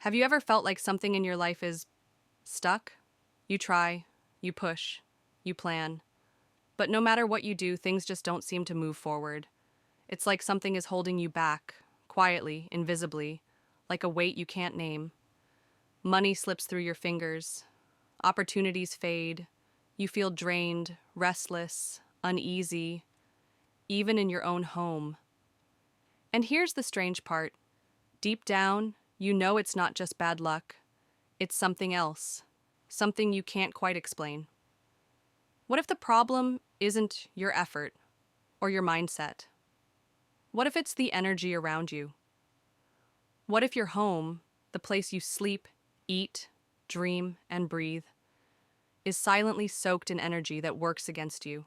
Have you ever felt like something in your life is stuck? You try, you push, you plan, but no matter what you do, things just don't seem to move forward. It's like something is holding you back, quietly, invisibly, like a weight you can't name. Money slips through your fingers, opportunities fade, you feel drained, restless, uneasy, even in your own home. And here's the strange part. Deep down, you know it's not just bad luck. It's something else, something you can't quite explain. What if the problem isn't your effort or your mindset? What if it's the energy around you? What if your home, the place you sleep, eat, dream, and breathe, is silently soaked in energy that works against you?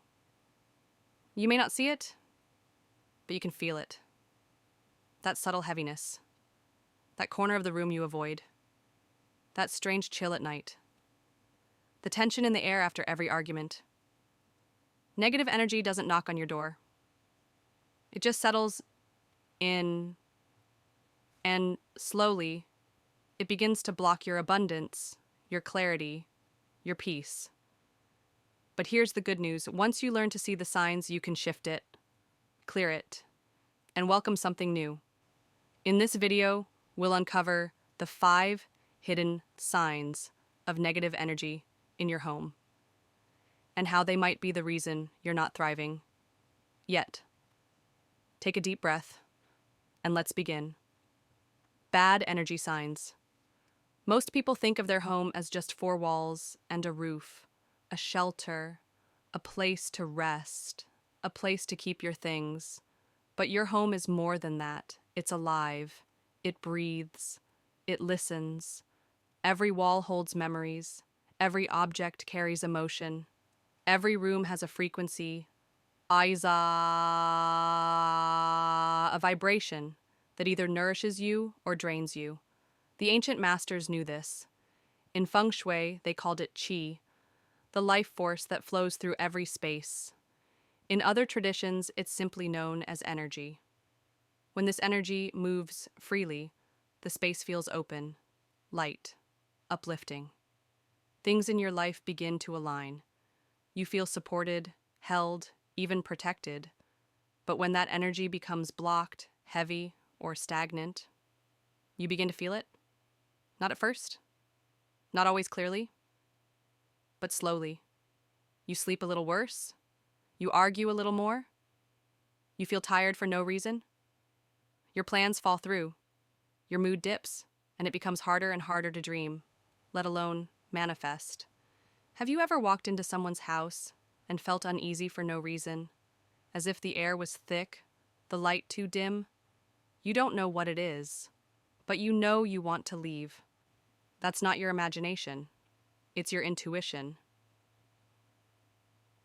You may not see it, but you can feel it. That subtle heaviness, that corner of the room you avoid, that strange chill at night, the tension in the air after every argument. Negative energy doesn't knock on your door. It just settles in, and slowly, it begins to block your abundance, your clarity, your peace. But here's the good news. Once you learn to see the signs, you can shift it, clear it, and welcome something new. In this video, we'll uncover the 5 hidden signs of negative energy in your home and how they might be the reason you're not thriving yet. Take a deep breath and let's begin. Bad energy signs. Most people think of their home as just 4 walls and a roof, a shelter, a place to rest, a place to keep your things. But your home is more than that. It's alive. It breathes. It listens. Every wall holds memories. Every object carries emotion. Every room has a frequency, a vibration that either nourishes you or drains you. The ancient masters knew this. In feng shui, they called it qi, the life force that flows through every space. In other traditions, it's simply known as energy. When this energy moves freely, the space feels open, light, uplifting. Things in your life begin to align. You feel supported, held, even protected. But when that energy becomes blocked, heavy, or stagnant, you begin to feel it. Not at first, not always clearly, but slowly. You sleep a little worse. You argue a little more. You feel tired for no reason. Your plans fall through. Your mood dips, and it becomes harder and harder to dream, let alone manifest. Have you ever walked into someone's house and felt uneasy for no reason, as if the air was thick, the light too dim? You don't know what it is, but you know you want to leave. That's not your imagination. It's your intuition,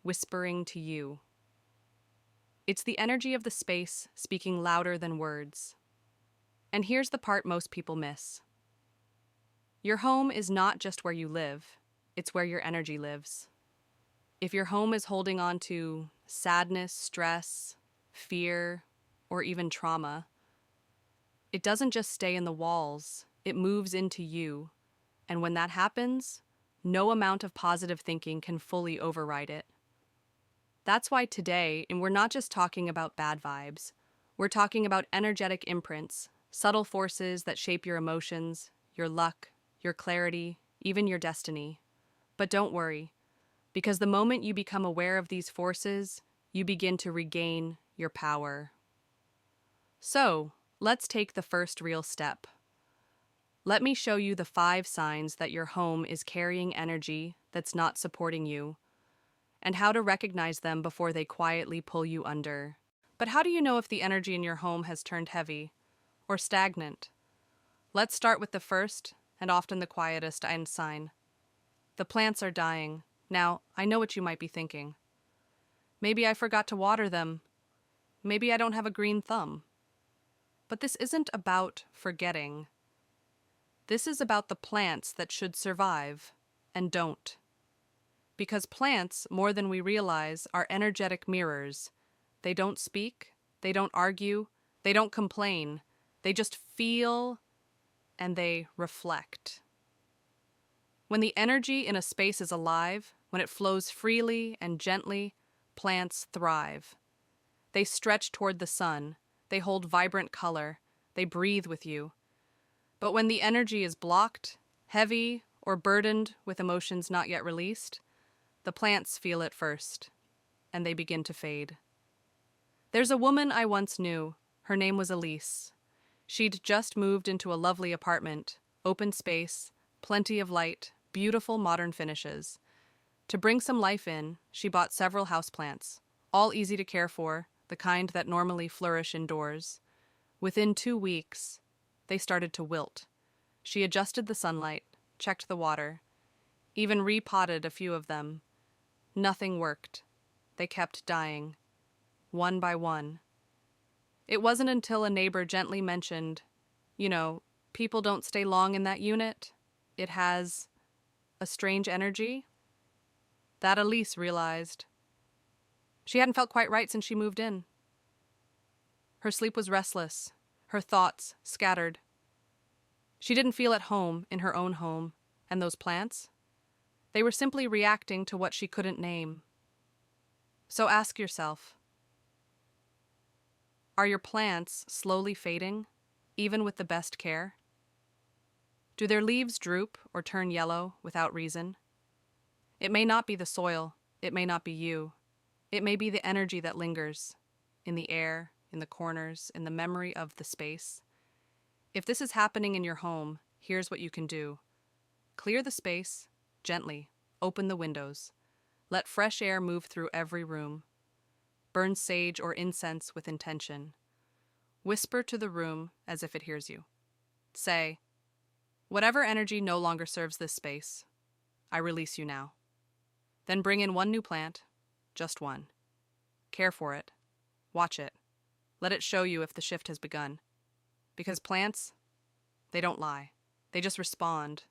whispering to you. It's the energy of the space speaking louder than words. And here's the part most people miss. Your home is not just where you live, it's where your energy lives. If your home is holding on to sadness, stress, fear, or even trauma, it doesn't just stay in the walls, it moves into you. And when that happens, no amount of positive thinking can fully override it. That's why today, and we're not just talking about bad vibes, we're talking about energetic imprints, subtle forces that shape your emotions, your luck, your clarity, even your destiny. But don't worry, because the moment you become aware of these forces, you begin to regain your power. So, let's take the first real step. Let me show you the 5 signs that your home is carrying energy that's not supporting you, and how to recognize them before they quietly pull you under. But how do you know if the energy in your home has turned heavy or stagnant? Let's start with the first and often the quietest sign. The plants are dying. Now, I know what you might be thinking. Maybe I forgot to water them. Maybe I don't have a green thumb. But this isn't about forgetting. This is about the plants that should survive and don't. Because plants, more than we realize, are energetic mirrors. They don't speak, they don't argue, they don't complain. They just feel and they reflect. When the energy in a space is alive, when it flows freely and gently, plants thrive. They stretch toward the sun, they hold vibrant color, they breathe with you. But when the energy is blocked, heavy, or burdened with emotions not yet released, the plants feel it first, and they begin to fade. There's a woman I once knew. Her name was Elise. She'd just moved into a lovely apartment, open space, plenty of light, beautiful modern finishes. To bring some life in, she bought several houseplants, all easy to care for, the kind that normally flourish indoors. Within 2 weeks, they started to wilt. She adjusted the sunlight, checked the water, even repotted a few of them. Nothing worked. They kept dying, one by one. It wasn't until a neighbor gently mentioned, people don't stay long in that unit. It has a strange energy, that Elise realized. She hadn't felt quite right since she moved in. Her sleep was restless, her thoughts scattered. She didn't feel at home in her own home, and those plants? They were simply reacting to what she couldn't name. So ask yourself, are your plants slowly fading, even with the best care? Do their leaves droop or turn yellow without reason? It may not be the soil, it may not be you. It may be the energy that lingers, in the air, in the corners, in the memory of the space. If this is happening in your home, here's what you can do. Clear the space, gently, open the windows. Let fresh air move through every room. Burn sage or incense with intention. Whisper to the room as if it hears you. Say, whatever energy no longer serves this space, I release you now. Then bring in one new plant, just one. Care for it. Watch it. Let it show you if the shift has begun. Because plants, they don't lie. They just respond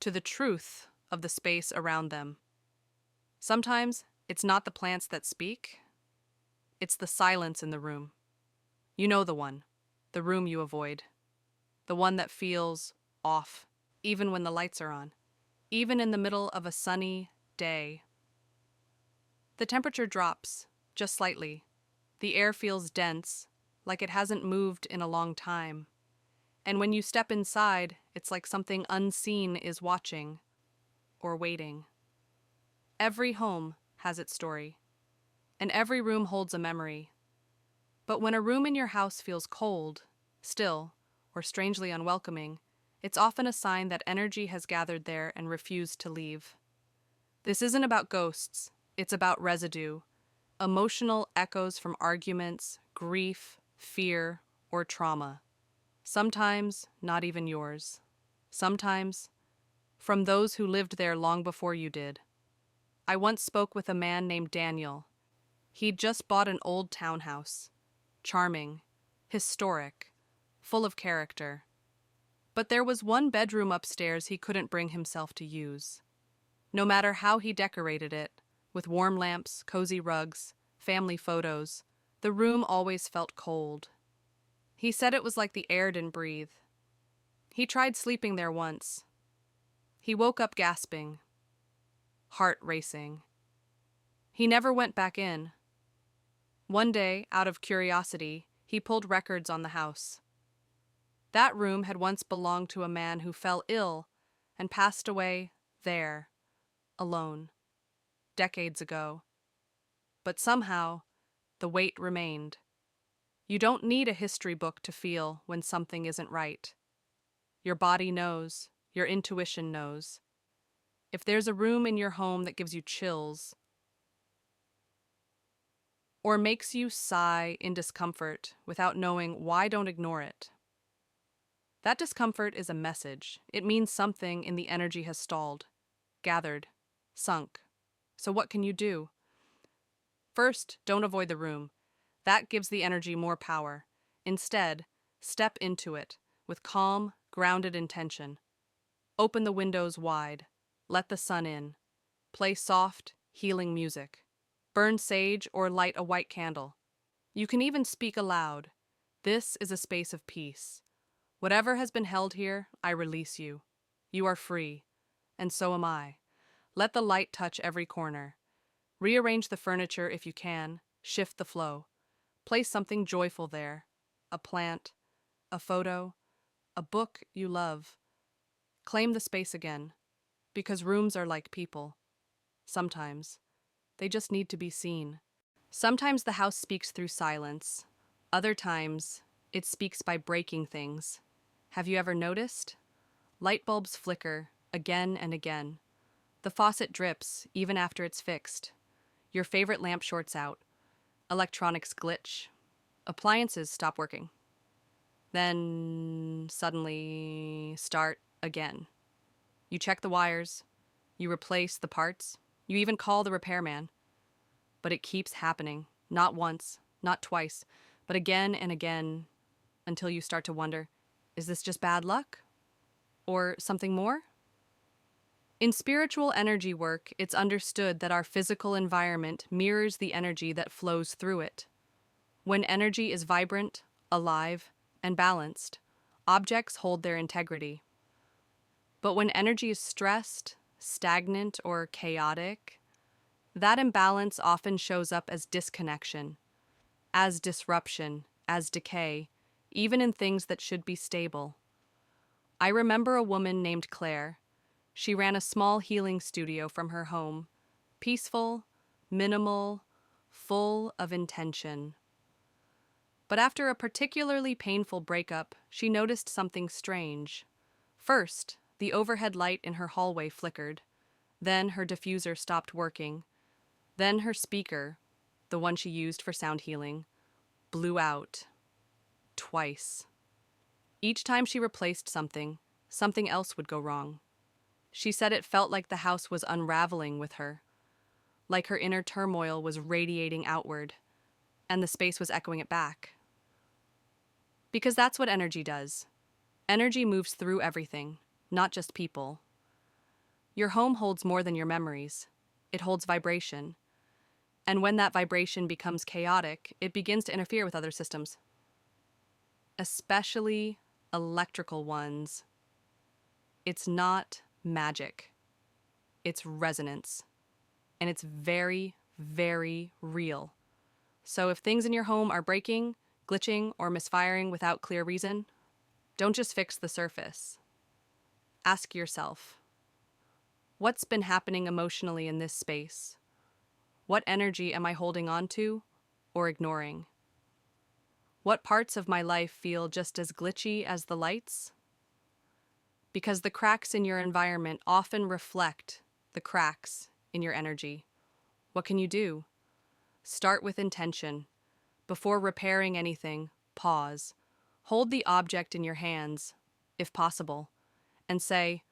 to the truth of the space around them. Sometimes it's not the plants that speak, it's the silence in the room. You know the one, the room you avoid, the one that feels off, even when the lights are on, even in the middle of a sunny day. The temperature drops, just slightly. The air feels dense, like it hasn't moved in a long time. And when you step inside, it's like something unseen is watching or waiting. Every home has its story, and every room holds a memory. But when a room in your house feels cold, still, or strangely unwelcoming, it's often a sign that energy has gathered there and refused to leave. This isn't about ghosts, it's about residue, emotional echoes from arguments, grief, fear, or trauma. Sometimes not even yours. Sometimes from those who lived there long before you did. I once spoke with a man named Daniel. He'd just bought an old townhouse. Charming, historic, full of character. But there was one bedroom upstairs he couldn't bring himself to use. No matter how he decorated it, with warm lamps, cozy rugs, family photos, the room always felt cold. He said it was like the air didn't breathe. He tried sleeping there once. He woke up gasping, heart racing. He never went back in. One day, out of curiosity, he pulled records on the house. That room had once belonged to a man who fell ill and passed away there, alone, decades ago. But somehow, the weight remained. You don't need a history book to feel when something isn't right. Your body knows, your intuition knows. If there's a room in your home that gives you chills, or makes you sigh in discomfort without knowing why, don't ignore it. That discomfort is a message. It means something in the energy has stalled, gathered, sunk. So what can you do? First, don't avoid the room. That gives the energy more power. Instead, step into it with calm, grounded intention. Open the windows wide. Let the sun in. Play soft, healing music. Burn sage or light a white candle. You can even speak aloud. This is a space of peace. Whatever has been held here, I release you. You are free, and so am I. Let the light touch every corner. Rearrange the furniture if you can, shift the flow. Place something joyful there, a plant, a photo, a book you love. Claim the space again, because rooms are like people. Sometimes, they just need to be seen. Sometimes the house speaks through silence. Other times, it speaks by breaking things. Have you ever noticed? Light bulbs flicker again and again. The faucet drips even after it's fixed. Your favorite lamp shorts out. Electronics glitch. Appliances stop working. Then suddenly start again. You check the wires. You replace the parts. You even call the repairman. But it keeps happening. Not once, not twice, but again and again until you start to wonder, is this just bad luck? Or something more? In spiritual energy work, it's understood that our physical environment mirrors the energy that flows through it. When energy is vibrant, alive, and balanced, objects hold their integrity. But when energy is stressed, stagnant, or chaotic, that imbalance often shows up as disconnection, as disruption, as decay, even in things that should be stable. I remember a woman named Claire. She ran a small healing studio from her home, peaceful, minimal, full of intention. But after a particularly painful breakup, she noticed something strange. First, the overhead light in her hallway flickered. Then her diffuser stopped working. Then her speaker, the one she used for sound healing, blew out. Twice. Each time she replaced something, something else would go wrong. She said it felt like the house was unraveling with her, like her inner turmoil was radiating outward, and the space was echoing it back. Because that's what energy does. Energy moves through everything, not just people. Your home holds more than your memories. It holds vibration. And when that vibration becomes chaotic, it begins to interfere with other systems, especially electrical ones. It's not magic. It's resonance. And it's very, very real. So if things in your home are breaking, glitching, or misfiring without clear reason, don't just fix the surface. Ask yourself, what's been happening emotionally in this space? What energy am I holding on to or ignoring? What parts of my life feel just as glitchy as the lights? Because the cracks in your environment often reflect the cracks in your energy. What can you do? Start with intention. Before repairing anything, pause. Hold the object in your hands, if possible, and say,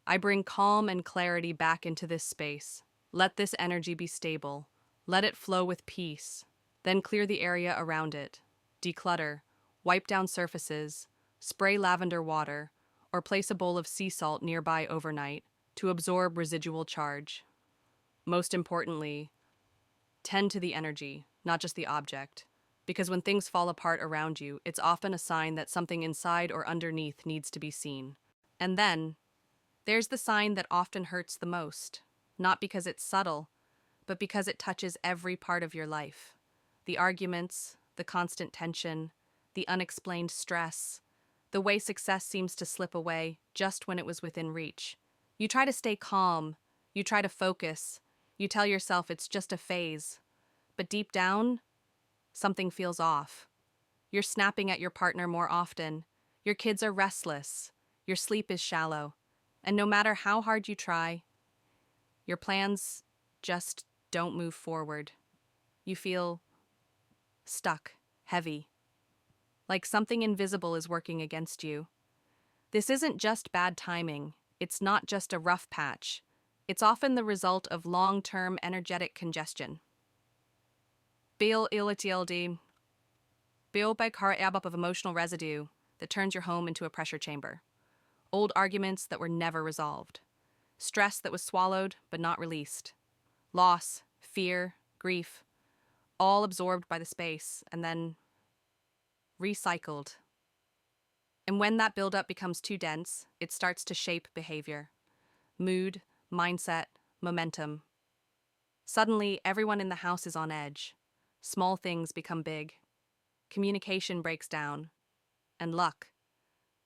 I bring calm and clarity back into this space. Let this energy be stable. Let it flow with peace. Then clear the area around it. Declutter. Wipe down surfaces. Spray lavender water, or place a bowl of sea salt nearby overnight to absorb residual charge. Most importantly, tend to the energy, not just the object, because when things fall apart around you, it's often a sign that something inside or underneath needs to be seen. And then, there's the sign that often hurts the most, not because it's subtle, but because it touches every part of your life. The arguments, the constant tension, the unexplained stress, the way success seems to slip away just when it was within reach. You try to stay calm, you try to focus, you tell yourself it's just a phase, but deep down, something feels off. You're snapping at your partner more often, your kids are restless, your sleep is shallow, and no matter how hard you try, your plans just don't move forward. You feel stuck, heavy, like something invisible is working against you. This isn't just bad timing. It's not just a rough patch. It's often the result of long-term energetic congestion. Bil ilitildi. Bil by kara abab of emotional residue that turns your home into a pressure chamber. Old arguments that were never resolved. Stress that was swallowed but not released. Loss, fear, grief, all absorbed by the space and then recycled. And when that buildup becomes too dense, it starts to shape behavior, mood, mindset, momentum. Suddenly, everyone in the house is on edge. Small things become big. Communication breaks down. And luck,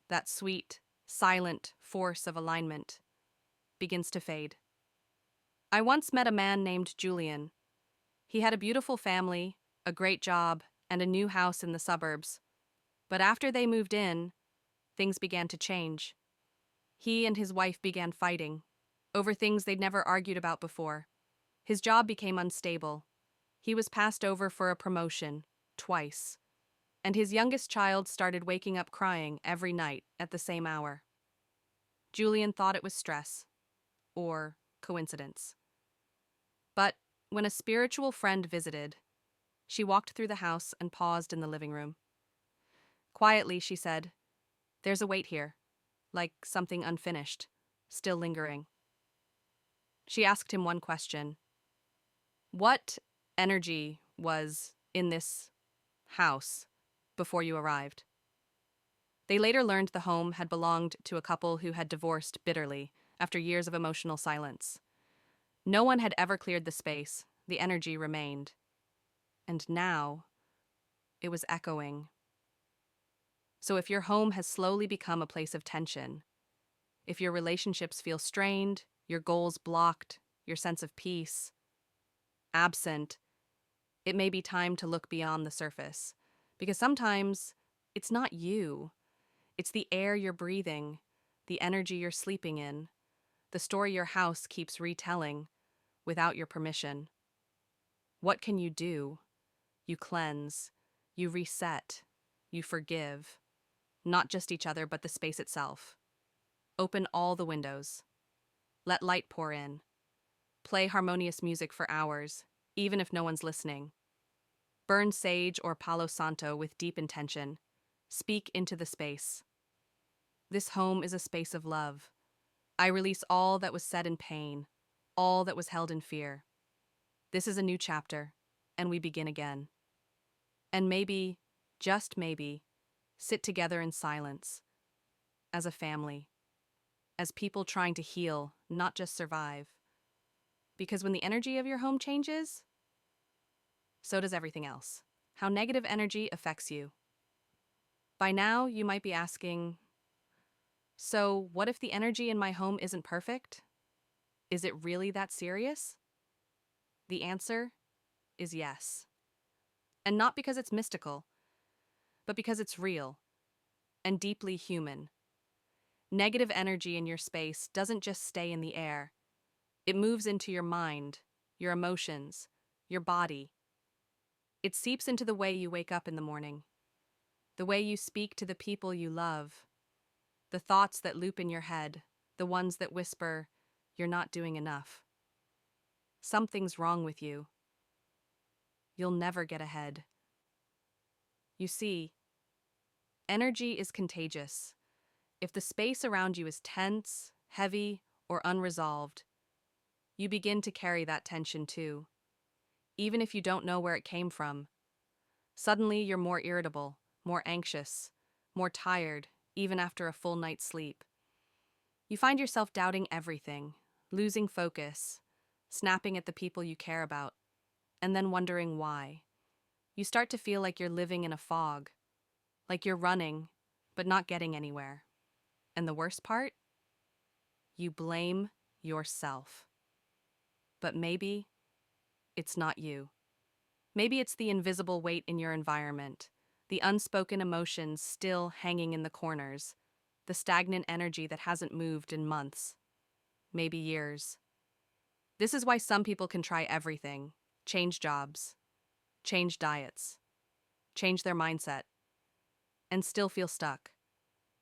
that sweet, silent force of alignment, begins to fade. I once met a man named Julian. He had a beautiful family, a great job, and a new house in the suburbs. But after they moved in, things began to change. He and his wife began fighting over things they'd never argued about before. His job became unstable. He was passed over for a promotion, twice. And his youngest child started waking up crying every night at the same hour. Julian thought it was stress, or coincidence. But when a spiritual friend visited, she walked through the house and paused in the living room. Quietly, she said, "There's a weight here, like something unfinished, still lingering." She asked him one question. What energy was in this house before you arrived? They later learned the home had belonged to a couple who had divorced bitterly after years of emotional silence. No one had ever cleared the space, the energy remained. And now, it was echoing. So if your home has slowly become a place of tension, if your relationships feel strained, your goals blocked, your sense of peace absent, it may be time to look beyond the surface. Because sometimes it's not you, it's the air you're breathing, the energy you're sleeping in, the story your house keeps retelling without your permission. What can you do? You cleanse, you reset, you forgive, not just each other, but the space itself. Open all the windows. Let light pour in. Play harmonious music for hours, even if no one's listening. Burn sage or Palo Santo with deep intention. Speak into the space. This home is a space of love. I release all that was said in pain, all that was held in fear. This is a new chapter, and we begin again. And maybe, just maybe, sit together in silence, as a family, as people trying to heal, not just survive. Because when the energy of your home changes, so does everything else. How negative energy affects you. By now, you might be asking, so what if the energy in my home isn't perfect? Is it really that serious? The answer is yes. And not because it's mystical, but because it's real and deeply human. Negative energy in your space doesn't just stay in the air. It moves into your mind, your emotions, your body. It seeps into the way you wake up in the morning, the way you speak to the people you love, the thoughts that loop in your head, the ones that whisper, "You're not doing enough. Something's wrong with you. You'll never get ahead." You see, energy is contagious. If the space around you is tense, heavy, or unresolved, you begin to carry that tension too, even if you don't know where it came from. Suddenly, you're more irritable, more anxious, more tired, even after a full night's sleep. You find yourself doubting everything, losing focus, snapping at the people you care about, and then wondering why. You start to feel like you're living in a fog, like you're running, but not getting anywhere. And the worst part? You blame yourself. But maybe it's not you. Maybe it's the invisible weight in your environment, the unspoken emotions still hanging in the corners, the stagnant energy that hasn't moved in months, maybe years. This is why some people can try everything, change jobs, change diets, change their mindset, and still feel stuck.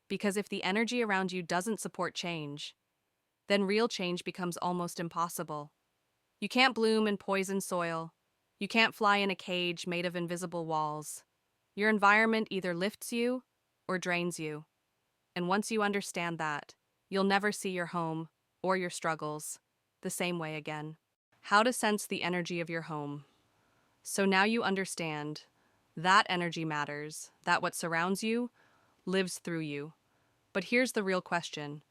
Because if the energy around you doesn't support change, then real change becomes almost impossible. You can't bloom in poison soil. You can't fly in a cage made of invisible walls. Your environment either lifts you or drains you. And once you understand that, you'll never see your home or your struggles the same way again. How to sense the energy of your home. So now you understand that energy matters, that what surrounds you, lives through you. But here's the real question.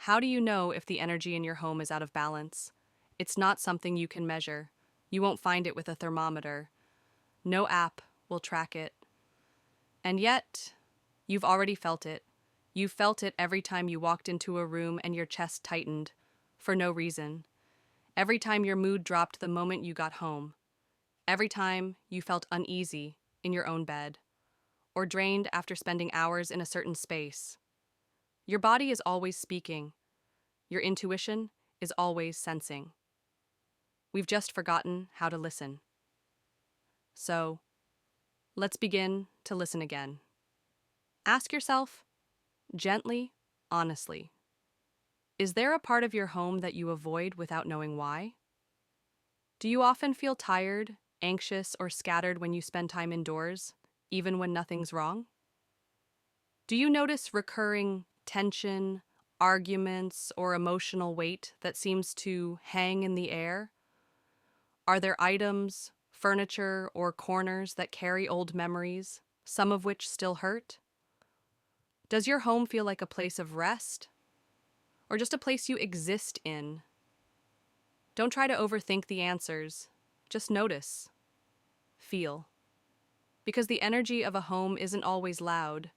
How do you know if the energy in your home is out of balance? It's not something you can measure. You won't find it with a thermometer. No app will track it. And yet, you've already felt it. You felt it every time you walked into a room and your chest tightened, for no reason. Every time your mood dropped the moment you got home. Every time you felt uneasy in your own bed, or drained after spending hours in a certain space. Your body is always speaking. Your intuition is always sensing. We've just forgotten how to listen. So, let's begin to listen again. Ask yourself, gently, honestly, is there a part of your home that you avoid without knowing why? Do you often feel tired, anxious, or scattered when you spend time indoors, even when nothing's wrong? Do you notice recurring tension, arguments, or emotional weight that seems to hang in the air? Are there items, furniture, or corners that carry old memories, some of which still hurt? Does your home feel like a place of rest, or just a place you exist in? Don't try to overthink the answers. Just notice. Feel. Because the energy of a home isn't always loud.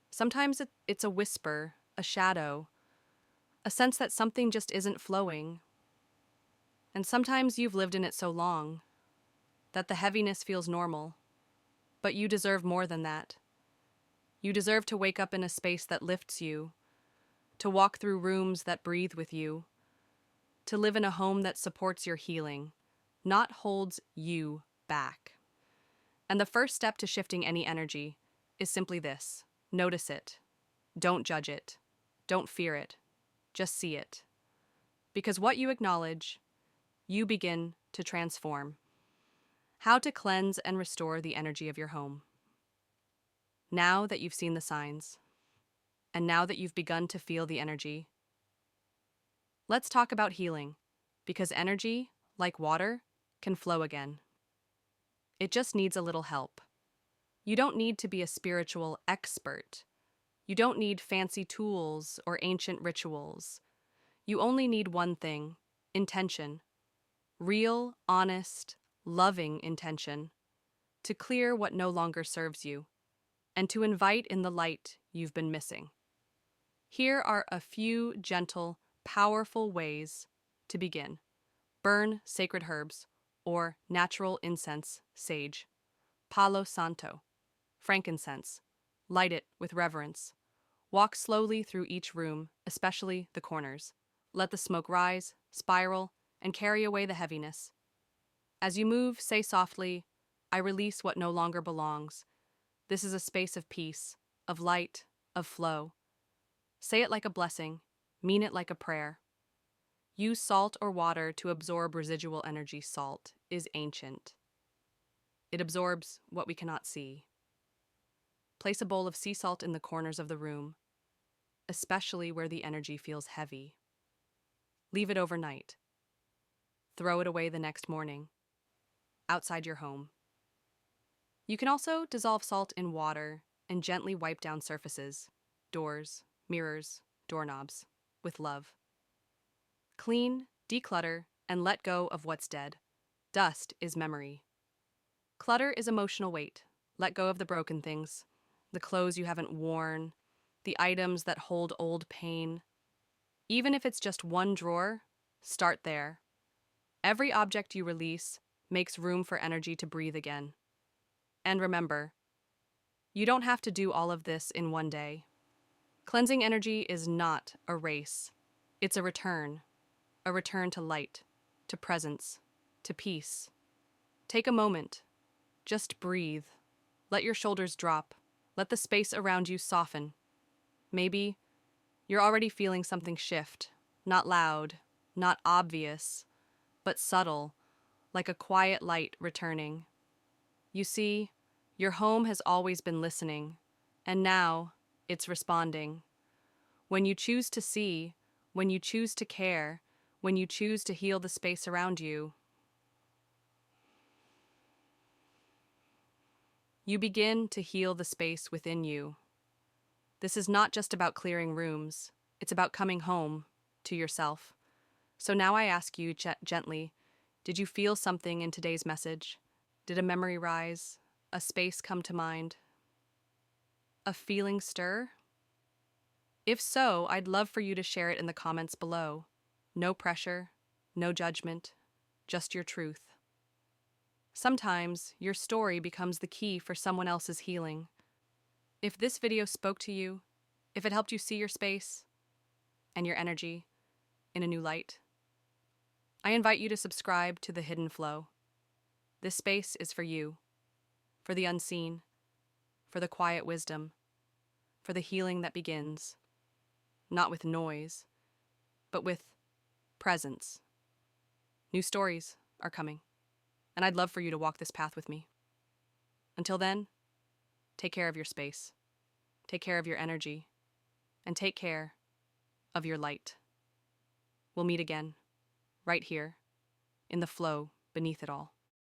Sometimes it's a whisper, a shadow, a sense that something just isn't flowing. And sometimes you've lived in it so long that the heaviness feels normal. But you deserve more than that. You deserve to wake up in a space that lifts you, to walk through rooms that breathe with you, to live in a home that supports your healing, not holds you back. And the first step to shifting any energy is simply this: notice it. Don't judge it. Don't fear it. Just see it. Because what you acknowledge, you begin to transform. How to cleanse and restore the energy of your home. Now that you've seen the signs, and now that you've begun to feel the energy, let's talk about healing, because energy, like water, can flow again. It just needs a little help. You don't need to be a spiritual expert. You don't need fancy tools or ancient rituals. You only need one thing: intention. Real, honest, loving intention. To clear what no longer serves you, and to invite in the light you've been missing. Here are a few gentle, powerful ways to begin. Burn sacred herbs, or natural incense, sage. Palo Santo, frankincense. Light it with reverence. Walk slowly through each room, especially the corners. Let the smoke rise, spiral, and carry away the heaviness. As you move, say softly, I release what no longer belongs. This is a space of peace, of light, of flow. Say it like a blessing, mean it like a prayer. Use salt or water to absorb residual energy. Salt is ancient. It absorbs what we cannot see. Place a bowl of sea salt in the corners of the room, especially where the energy feels heavy. Leave it overnight. Throw it away the next morning, outside your home. You can also dissolve salt in water and gently wipe down surfaces, doors, mirrors, doorknobs, with love. Clean, declutter, and let go of what's dead. Dust is memory. Clutter is emotional weight. Let go of the broken things, the clothes you haven't worn, the items that hold old pain. Even if it's just one drawer, start there. Every object you release makes room for energy to breathe again. And remember, you don't have to do all of this in one day. Cleansing energy is not a race. It's a return to light, to presence, to peace. Take a moment. Just breathe. Let your shoulders drop. Let the space around you soften. Maybe you're already feeling something shift, not loud, not obvious, but subtle, like a quiet light returning. You see, your home has always been listening, and now it's responding. When you choose to see, when you choose to care, when you choose to heal the space around you, you begin to heal the space within you. This is not just about clearing rooms, it's about coming home to yourself. So now I ask you gently, did you feel something in today's message? Did a memory rise? A space come to mind? A feeling stir? If so, I'd love for you to share it in the comments below. No pressure, no judgment, just your truth. Sometimes your story becomes the key for someone else's healing. If this video spoke to you, if it helped you see your space and your energy in a new light, I invite you to subscribe to The Hidden Flow. This space is for you, for the unseen, for the quiet wisdom, for the healing that begins, not with noise, but with presence. New stories are coming, and I'd love for you to walk this path with me. Until then, take care of your space, take care of your energy, and take care of your light. We'll meet again, right here, in the flow beneath it all.